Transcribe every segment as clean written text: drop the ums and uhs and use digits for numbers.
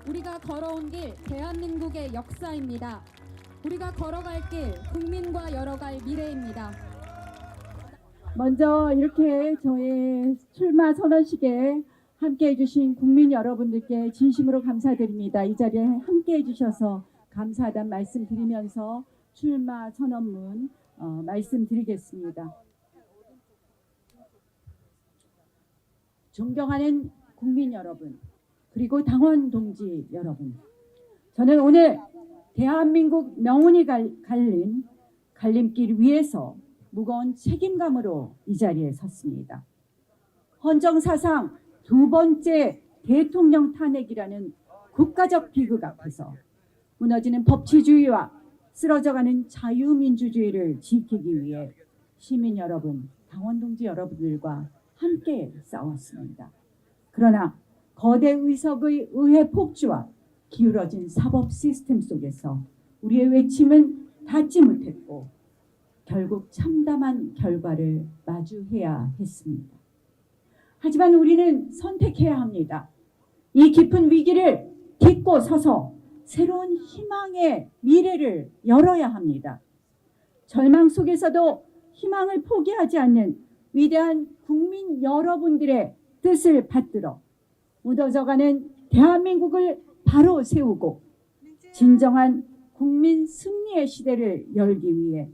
우리가 걸어온 길 대한민국의 역사입니다. 우리가 걸어갈 길 국민과 열어갈 미래입니다. 먼저 이렇게 저의 출마 선언식에 함께해 주신 국민 여러분들께 진심으로 감사드립니다. 이 자리에 함께해 주셔서 감사하다는 말씀드리면서 출마 선언문 말씀드리겠습니다. 존경하는 국민 여러분, 그리고 당원 동지 여러분, 저는 오늘 대한민국 명운이 갈린 갈림길 위에서 무거운 책임감으로 이 자리에 섰습니다. 헌정사상 두 번째 대통령 탄핵이라는 국가적 비극 앞에서 무너지는 법치주의와 쓰러져가는 자유민주주의를 지키기 위해 시민 여러분, 당원 동지 여러분들과 함께 싸웠습니다. 그러나 거대 의석의 의회 폭주와 기울어진 사법 시스템 속에서 우리의 외침은 닿지 못했고 결국 참담한 결과를 마주해야 했습니다. 하지만 우리는 선택해야 합니다. 이 깊은 위기를 딛고 서서 새로운 희망의 미래를 열어야 합니다. 절망 속에서도 희망을 포기하지 않는 위대한 국민 여러분들의 뜻을 받들어 무너져가는 대한민국을 바로 세우고 진정한 국민 승리의 시대를 열기 위해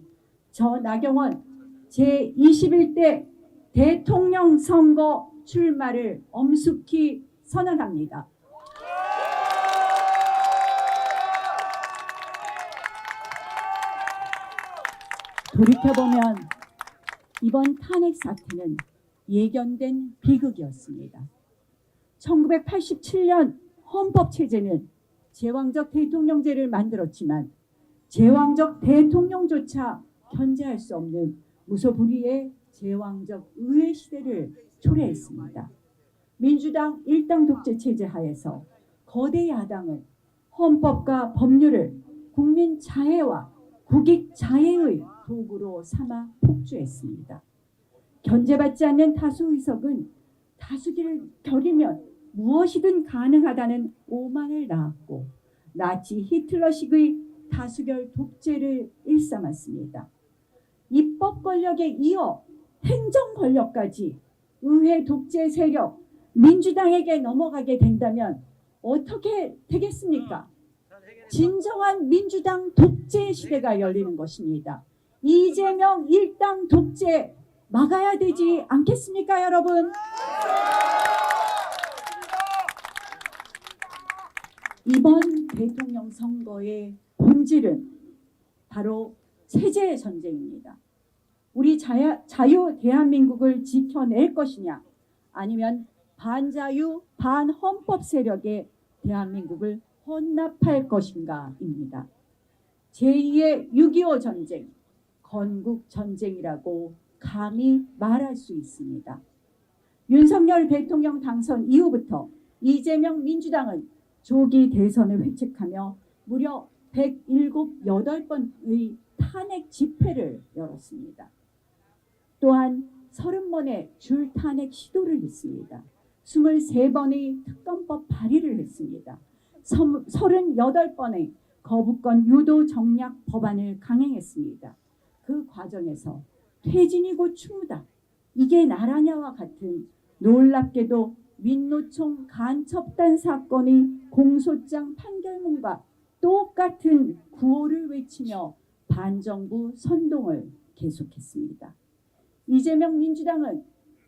저 나경원 제21대 대통령 선거 출마를 엄숙히 선언합니다. 돌이켜보면 이번 탄핵 사태는 예견된 비극이었습니다. 1987년 헌법체제는 제왕적 대통령제를 만들었지만 제왕적 대통령조차 견제할 수 없는 무소불위의 제왕적 의회 시대를 초래했습니다. 민주당 일당 독재 체제 하에서 거대 야당은 헌법과 법률을 국민 자해와 국익 자해의 도구로 삼아 폭주했습니다. 견제받지 않는 다수 의석은 다수기를 겨리면 무엇이든 가능하다는 오만을 낳았고 나치 히틀러식의 다수결 독재를 일삼았습니다. 입법 권력에 이어 행정 권력까지 의회 독재 세력 민주당에게 넘어가게 된다면 어떻게 되겠습니까? 진정한 민주당 독재 시대가 열리는 것입니다. 이재명 일당 독재 막아야 되지 않겠습니까, 여러분? 이번 대통령 선거의 본질은 바로 체제 전쟁입니다. 우리 자유 대한민국을 지켜낼 것이냐, 아니면 반자유 반헌법 세력의 대한민국을 혼납할 것인가입니다. 제2의 6.25 전쟁, 건국 전쟁이라고 감히 말할 수 있습니다. 윤석열 대통령 당선 이후부터 이재명 민주당은 조기 대선을 획책하며 무려 107~8번의 탄핵 집회를 열었습니다. 또한 30번의 줄 탄핵 시도를 했습니다. 23번의 특검법 발의를 했습니다. 38번의 거부권 유도 정략 법안을 강행했습니다. 그 과정에서 퇴진이고 추모다, 이게 나라냐와 같은 놀랍게도 민노총 간첩단 사건의 공소장 판결문과 똑같은 구호를 외치며 반정부 선동을 계속했습니다. 이재명 민주당은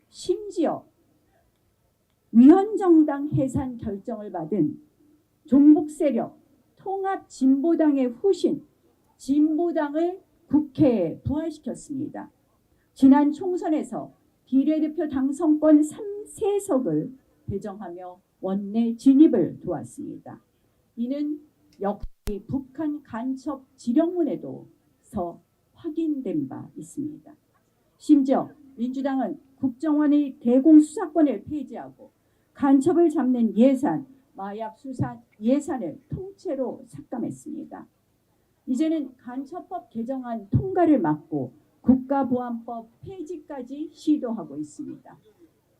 심지어 위헌정당 해산 결정을 받은 종북세력 통합진보당의 후신 진보당을 국회에 부활시켰습니다. 지난 총선에서 비례대표 당선권 3세석을 배정하며 원내 진입을 도왔습니다. 이는 역시 북한 간첩 지령문에도 확인된 바 있습니다. 심지어 민주당은 국정원의 대공수사권을 폐지하고 간첩을 잡는 예산, 마약 수사 예산을 통째로 삭감했습니다. 이제는 간첩법 개정안 통과를 막고 국가보안법 폐지까지 시도하고 있습니다.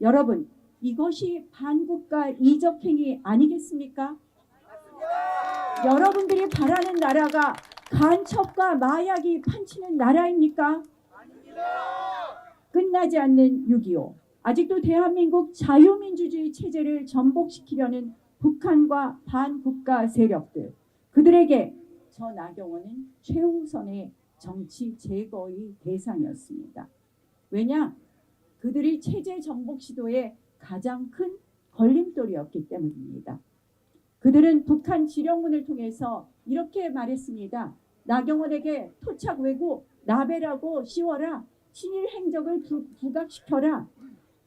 여러분, 이것이 반국가 이적행위 아니겠습니까? 여러분들이 바라는 나라가 간첩과 마약이 판치는 나라입니까? 끝나지 않는 6.25. 아직도 대한민국 자유민주주의 체제를 전복시키려는 북한과 반국가 세력들. 그들에게 저 나경원은 최우선의 정치 제거의 대상이었습니다. 왜냐? 그들이 체제 정복 시도의 가장 큰 걸림돌이었기 때문입니다. 그들은 북한 지령문을 통해서 이렇게 말했습니다. 나경원에게 토착 왜곡, 나베라고 씌워라. 친일 행적을 부각시켜라.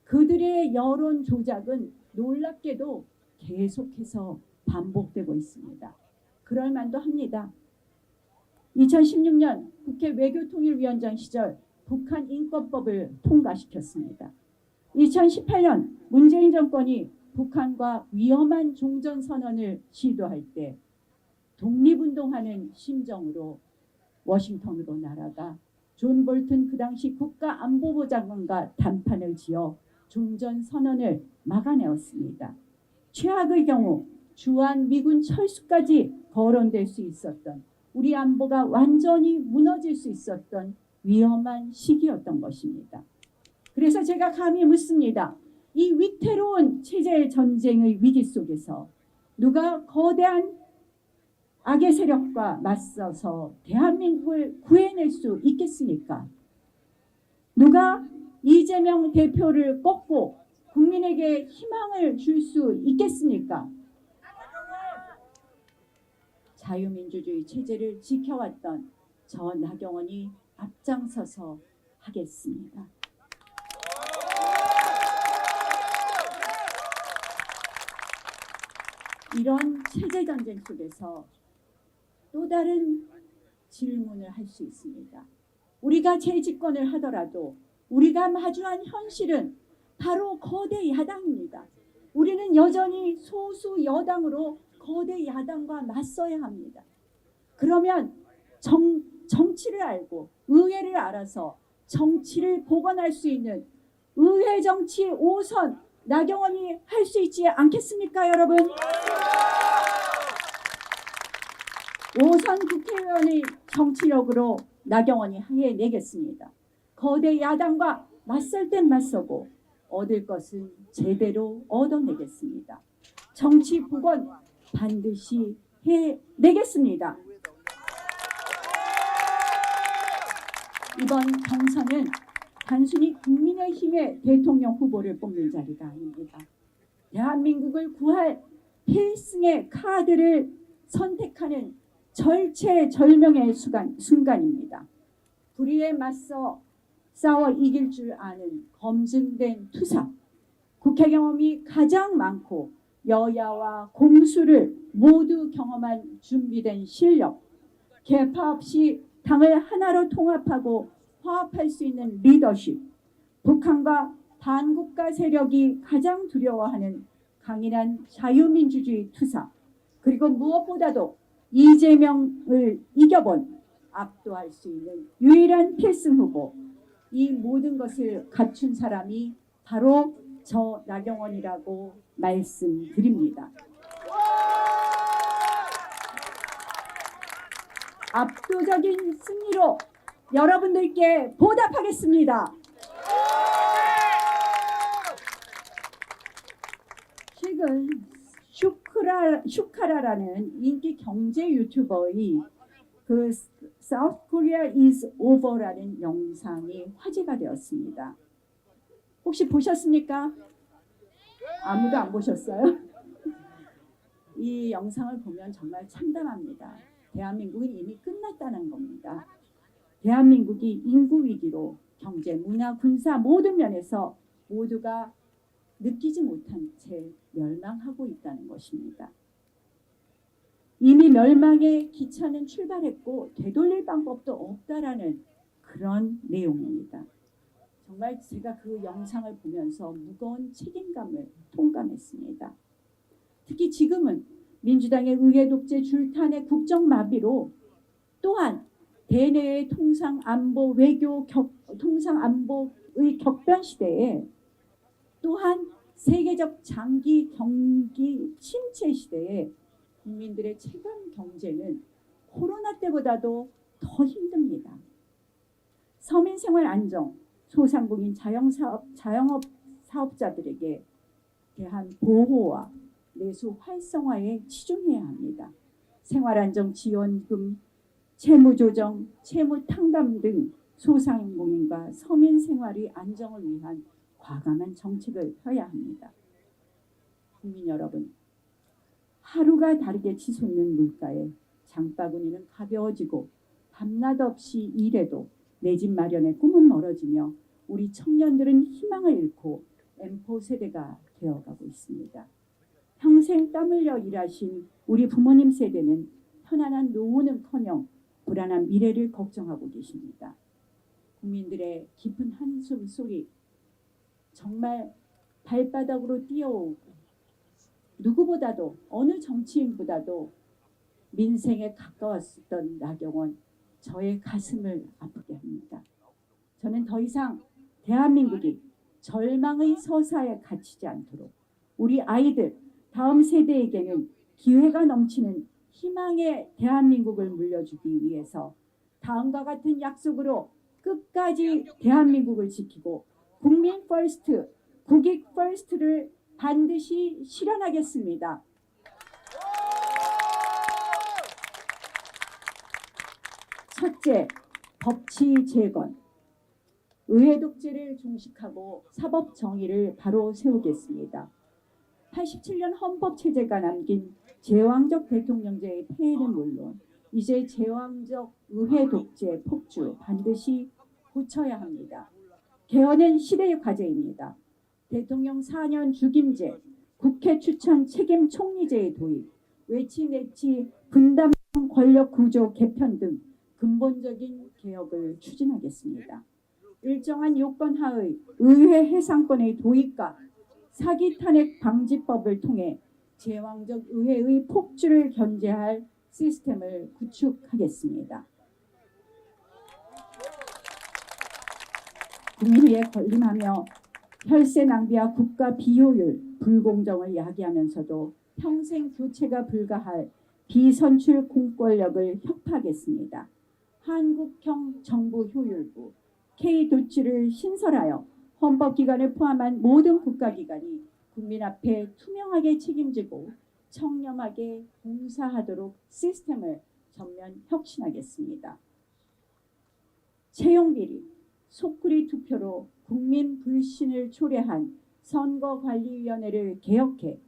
그들의 여론 조작은 놀랍게도 계속해서 반복되고 있습니다. 그럴 만도 합니다. 2016년 국회 외교통일위원장 시절 북한 인권법을 통과시켰습니다. 2018년 문재인 정권이 북한과 위험한 종전선언을 시도할 때 독립운동하는 심정으로 워싱턴으로 날아가 존 볼튼 그 당시 국가안보부 장관과 담판을 지어 종전선언을 막아내었습니다. 최악의 경우 주한 미군 철수까지 거론될 수 있었던 우리 안보가 완전히 무너질 수 있었던 위험한 시기였던 것입니다. 그래서 제가 감히 묻습니다. 이 위태로운 체제 전쟁의 위기 속에서 누가 거대한 악의 세력과 맞서서 대한민국을 구해낼 수 있겠습니까? 누가 이재명 대표를 꺾고 국민에게 희망을 줄 수 있겠습니까? 자유민주주의 체제를 지켜왔던 저 나경원이 앞장서서 하겠습니다. 이런 체제 전쟁 속에서 또 다른 질문을 할 수 있습니다. 우리가 재집권을 하더라도 우리가 마주한 현실은 바로 거대 야당입니다. 우리는 여전히 소수 여당으로 거대 야당과 맞서야 합니다. 그러면 정치를 알고 의회를 알아서 정치를 복원할 수 있는 의회 정치 5선 나경원이 할 수 있지 않겠습니까, 여러분? 5선 국회의원의 정치력으로 나경원이 해내겠습니다. 거대 야당과 맞설 땐 맞서고 얻을 것은 제대로 얻어내겠습니다. 정치 복원 반드시 해내겠습니다. 이번 경선은 단순히 국민의힘의 대통령 후보를 뽑는 자리가 아닙니다. 대한민국을 구할 필승의 카드를 선택하는 절체절명의 순간입니다. 불의에 맞서 싸워 이길 줄 아는 검증된 투사, 국회 경험이 가장 많고 여야와 공수를 모두 경험한 준비된 실력, 계파 없이 당을 하나로 통합하고 화합할 수 있는 리더십, 북한과 반국가 세력이 가장 두려워하는 강인한 자유민주주의 투사, 그리고 무엇보다도 이재명을 이겨본 압도할 수 있는 유일한 필승 후보, 이 모든 것을 갖춘 사람이 바로 저 나경원이라고 말씀드립니다. 압도적인 승리로 여러분들께 보답하겠습니다. 최근 슈카라라는 인기 경제 유튜버의 그 South Korea is over라는 영상이 화제가 되었습니다. 혹시 보셨습니까? 아무도 안 보셨어요? 이 영상을 보면 정말 참담합니다. 대한민국은 이미 끝났다는 겁니다. 대한민국이 인구 위기로 경제, 문화, 군사 모든 면에서 모두가 느끼지 못한 채 멸망하고 있다는 것입니다. 이미 멸망의 기차는 출발했고 되돌릴 방법도 없다라는 그런 내용입니다. 정말 제가 그 영상을 보면서 무거운 책임감을 통감했습니다. 특히 지금은 민주당의 의회 독재 줄탄의 국정 마비로 또한 대내의 통상안보의 격변 시대에 또한 세계적 장기 경기 침체 시대에 국민들의 체감 경제는 코로나 때보다도 더 힘듭니다. 서민 생활 안정, 소상공인 자영업 사업자들에게 대한 보호와 내수 활성화에 치중해야 합니다. 생활안정지원금, 채무조정, 채무탕감 등 소상공인과 서민 생활의 안정을 위한 과감한 정책을 펴야 합니다. 국민 여러분, 하루가 다르게 치솟는 물가에 장바구니는 가벼워지고 밤낮 없이 일해도 내 집 마련의 꿈은 멀어지며 우리 청년들은 희망을 잃고 M4 세대가 되어가고 있습니다. 평생 땀 흘려 일하신 우리 부모님 세대는 편안한 노후는커녕 불안한 미래를 걱정하고 계십니다. 국민들의 깊은 한숨 소리 정말 발바닥으로 뛰어오고 누구보다도 어느 정치인보다도 민생에 가까웠었던 나경원, 저의 가슴을 아프게 합니다. 저는 더 이상 대한민국이 절망의 서사에 갇히지 않도록 우리 아이들, 다음 세대에게는 기회가 넘치는 희망의 대한민국을 물려주기 위해서 다음과 같은 약속으로 끝까지 대한민국을 지키고 국민 퍼스트, 국익 퍼스트를 반드시 실현하겠습니다. 첫째, 법치 재건. 의회 독재를 종식하고 사법 정의를 바로 세우겠습니다. 87년 헌법체제가 남긴 제왕적 대통령제의 폐해는 물론 이제 제왕적 의회 독재 폭주 반드시 고쳐야 합니다. 개헌은 시대의 과제입니다. 대통령 4년 죽임제, 국회 추천 책임 총리제의 도입, 외치내치 분담 권력 구조 개편 등 근본적인 개혁을 추진하겠습니다. 일정한 요건 하의 의회 해상권의 도입과 사기 탄핵 방지법을 통해 제왕적 의회의 폭주를 견제할 시스템을 구축하겠습니다. 국민 위에 군림하며 혈세 낭비와 국가 비효율, 불공정을 야기하면서도 평생 교체가 불가할 비선출 공권력을 혁파하겠습니다. 한국형 정부 효율부, K도치를 신설하여 헌법기관을 포함한 모든 국가기관이 국민 앞에 투명하게 책임지고 청렴하게 봉사하도록 시스템을 전면 혁신하겠습니다. 채용비리, 속구리 투표로 국민 불신을 초래한 선거관리위원회를 개혁해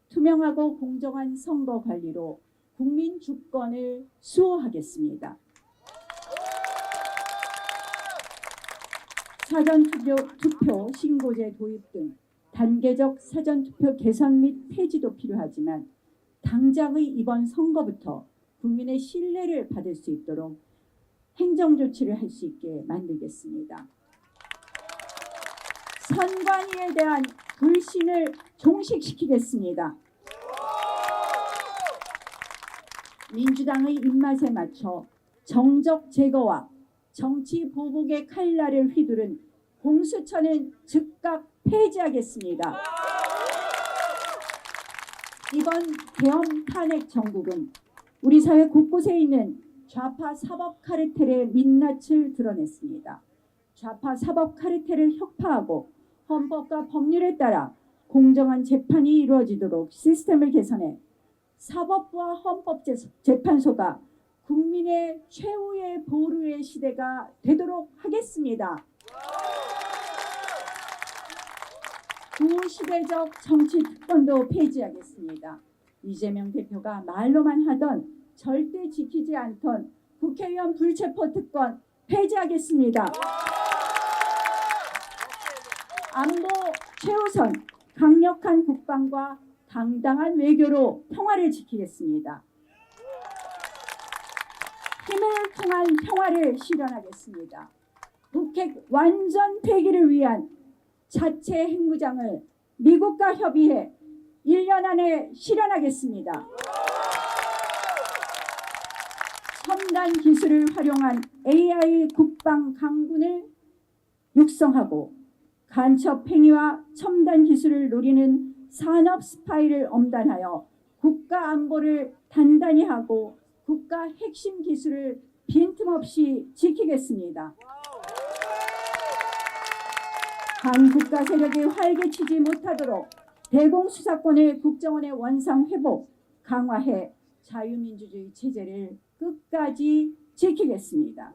투명하고 공정한 선거관리로 국민 주권을 수호하겠습니다. 사전투표 신고제 도입 등 단계적 사전투표 개선 및 폐지도 필요하지만 당장의 이번 선거부터 국민의 신뢰를 받을 수 있도록 행정조치를 할 수 있게 만들겠습니다. 선관위에 대한 불신을 종식시키겠습니다. 민주당의 입맛에 맞춰 정적 제거와 정치 보복의 칼날을 휘두른 공수처는 즉각 폐지하겠습니다. 이번 계엄 탄핵 정국은 우리 사회 곳곳에 있는 좌파 사법 카르텔의 민낯을 드러냈습니다. 좌파 사법 카르텔을 혁파하고 헌법과 법률에 따라 공정한 재판이 이루어지도록 시스템을 개선해 사법부와 헌법재판소가 국민의 최후의 보루의 시대가 되도록 하겠습니다. 구시대적 정치 특권도 폐지하겠습니다. 이재명 대표가 말로만 하던 절대 지키지 않던 국회의원 불체포 특권 폐지하겠습니다. 안보 최우선, 강력한 국방과 당당한 외교로 평화를 지키겠습니다. 힘을 통한 평화를 실현하겠습니다. 북핵 완전 폐기를 위한 자체 핵무장을 미국과 협의해 1년 안에 실현하겠습니다. 첨단 기술을 활용한 AI 국방 강군을 육성하고 간첩 행위와 첨단 기술을 노리는 산업 스파이를 엄단하여 국가 안보를 단단히 하고 국가 핵심 기술을 빈틈없이 지키겠습니다. 반국가 세력이 활개치지 못하도록 대공수사권을 국정원의 원상 회복, 강화해 자유민주주의 체제를 끝까지 지키겠습니다.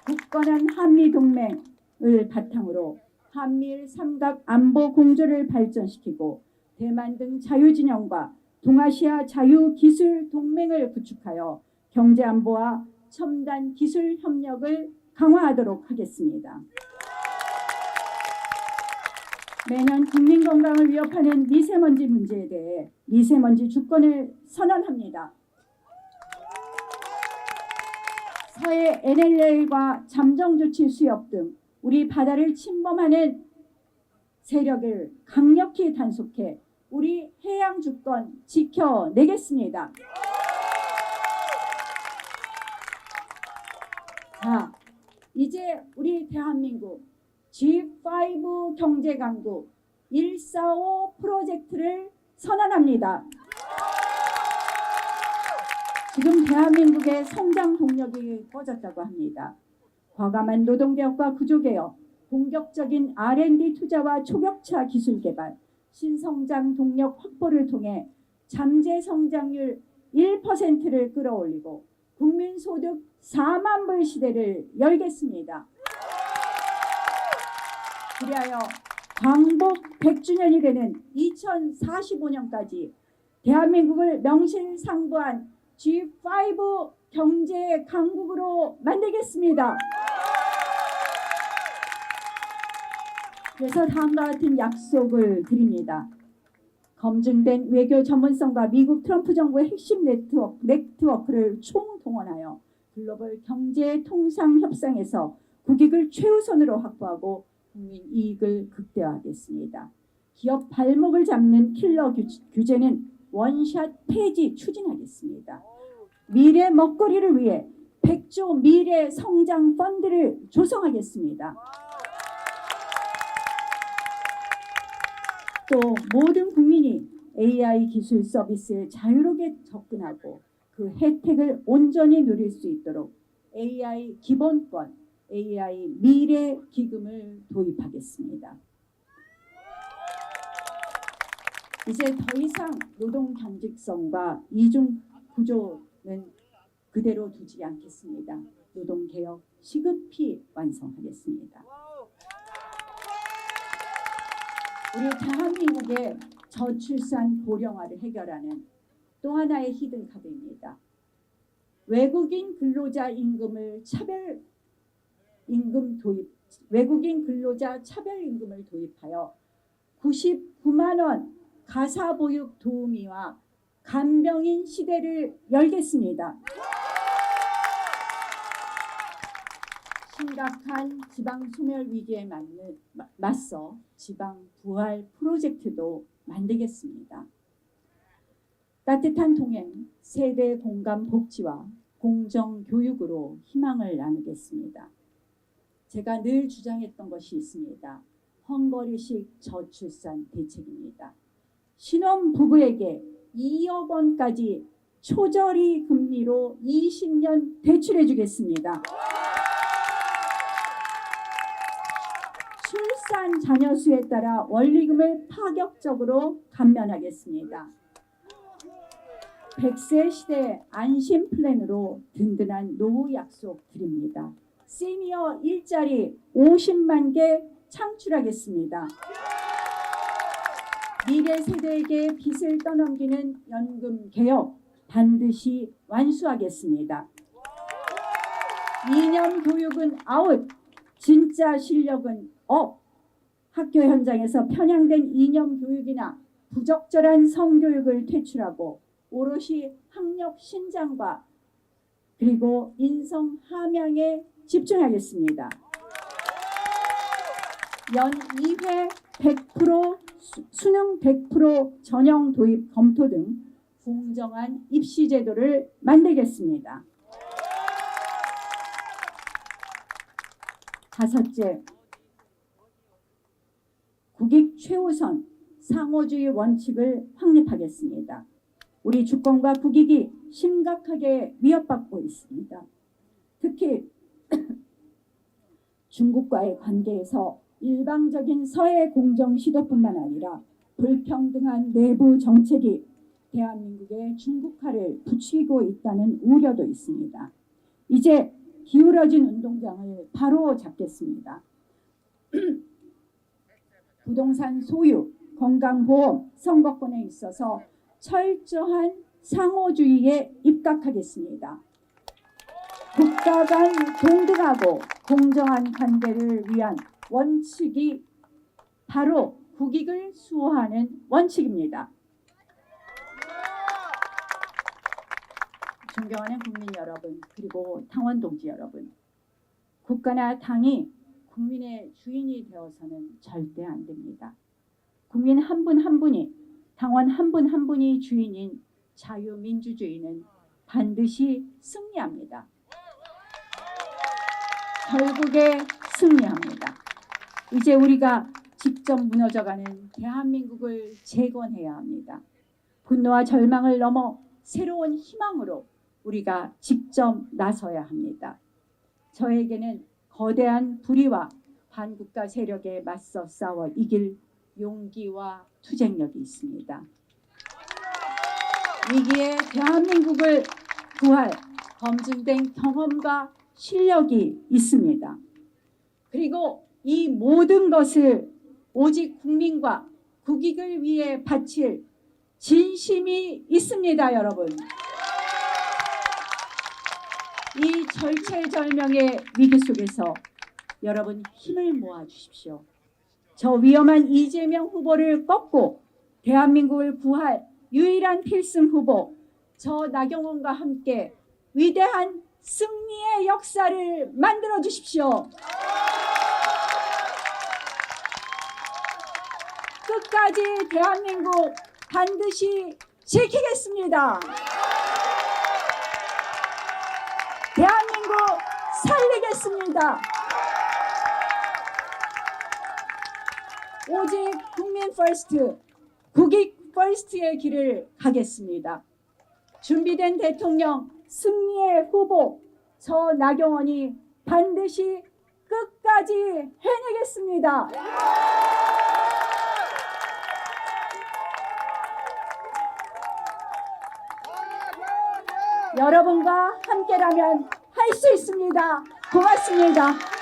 굳건한 한미동맹을 바탕으로 한미일 삼각 안보 공조를 발전시키고 대만 등 자유진영과 동아시아 자유기술 동맹을 구축하여 경제안보와 첨단 기술 협력을 강화하도록 하겠습니다. 매년 국민 건강을 위협하는 미세먼지 문제에 대해 미세먼지 주권을 선언합니다. 서해 NLL과 잠정조치 수역 등 우리 바다를 침범하는 세력을 강력히 단속해 우리 해양 주권 지켜내겠습니다. 자, 이제 우리 대한민국 G5 경제 강국 145 프로젝트를 선언합니다. 지금 대한민국의 성장 동력이 꺼졌다고 합니다. 과감한 노동개혁과 구조개혁, 공격적인 R&D 투자와 초격차 기술 개발, 신성장 동력 확보를 통해 잠재 성장률 1%를 끌어올리고 국민소득 4만 불 시대를 열겠습니다. 그리하여 광복 100주년이 되는 2045년까지 대한민국을 명실상부한 G5 경제 강국으로 만들겠습니다. 그래서 다음과 같은 약속을 드립니다. 검증된 외교 전문성과 미국 트럼프 정부의 핵심 네트워크를 총동원하여 글로벌 경제 통상 협상에서 국익을 최우선으로 확보하고 국민 이익을 극대화하겠습니다. 기업 발목을 잡는 킬러 규제는 원샷 폐지 추진하겠습니다. 미래 먹거리를 위해 100조 미래 성장 펀드를 조성하겠습니다. 또 모든 국민이 AI 기술 서비스에 자유롭게 접근하고 그 혜택을 온전히 누릴 수 있도록 AI 기본권, AI 미래 기금을 도입하겠습니다. 이제 더 이상 노동 경직성과 이중 구조는 그대로 두지 않겠습니다. 노동 개혁 시급히 완성하겠습니다. 우리 대한민국의 저출산 고령화를 해결하는 또 하나의 히든 카드입니다. 외국인 근로자 임금을 외국인 근로자 차별 임금을 도입하여 99만 원 가사보육 도우미와 간병인 시대를 열겠습니다. 심각한 지방 소멸 위기에 맞서 지방 부활 프로젝트도 만들겠습니다. 따뜻한 동행, 세대 공감 복지와 공정 교육으로 희망을 나누겠습니다. 제가 늘 주장했던 것이 있습니다. 헝거리식 저출산 대책입니다. 신혼 부부에게 2억 원까지 초저리 금리로 20년 대출해 주겠습니다. 출산 자녀 수에 따라 원리금을 파격적으로 감면하겠습니다. 100세 시대 안심 플랜으로 든든한 노후 약속 드립니다. 시니어 일자리 50만 개 창출하겠습니다. 미래 세대에게 빚을 떠넘기는 연금 개혁 반드시 완수하겠습니다. 이념 교육은 아웃, 진짜 실력은 업. 학교 현장에서 편향된 이념 교육이나 부적절한 성교육을 퇴출하고 오롯이 학력 신장과 그리고 인성 함양에 집중하겠습니다. 연 2회 100% 수능 100% 전형 도입 검토 등 공정한 입시 제도를 만들겠습니다. 다섯째, 국익 최우선 상호주의 원칙을 확립하겠습니다. 우리 주권과 국익이 심각하게 위협받고 있습니다. 특히 중국과의 관계에서 일방적인 서해 공정 시도뿐만 아니라 불평등한 내부 정책이 대한민국의 중국화를 부추기고 있다는 우려도 있습니다. 이제 기울어진 운동장을 바로 잡겠습니다. 부동산 소유, 건강보험, 선거권에 있어서 철저한 상호주의에 입각하겠습니다. 국가 간 동등하고 공정한 관계를 위한 원칙이 바로 국익을 수호하는 원칙입니다. 존경하는 국민 여러분, 그리고 당원 동지 여러분, 국가나 당이 국민의 주인이 되어서는 절대 안 됩니다. 국민 한 분 한 분이, 당원 한 분 한 분이 주인인 자유민주주의는 반드시 승리합니다. 결국에 승리합니다. 이제 우리가 직접 무너져가는 대한민국을 재건해야 합니다. 분노와 절망을 넘어 새로운 희망으로 우리가 직접 나서야 합니다. 저에게는 거대한 불의와 반국가 세력에 맞서 싸워 이길 용기와 투쟁력이 있습니다. 위기에 대한민국을 구할 검증된 경험과 실력이 있습니다. 그리고 이 모든 것을 오직 국민과 국익을 위해 바칠 진심이 있습니다, 여러분. 이 절체절명의 위기 속에서 여러분 힘을 모아 주십시오. 저 위험한 이재명 후보를 꺾고 대한민국을 구할 유일한 필승 후보, 저 나경원과 함께 위대한 승리의 역사를 만들어 주십시오. 끝까지 대한민국 반드시 지키겠습니다. 대한민국 살리겠습니다. 오직 국민 퍼스트, 국익 퍼스트의 길을 가겠습니다. 준비된 대통령, 승리의 후보, 저 나경원이 반드시 끝까지 해내겠습니다. 여러분과 함께라면 할 수 있습니다. 고맙습니다.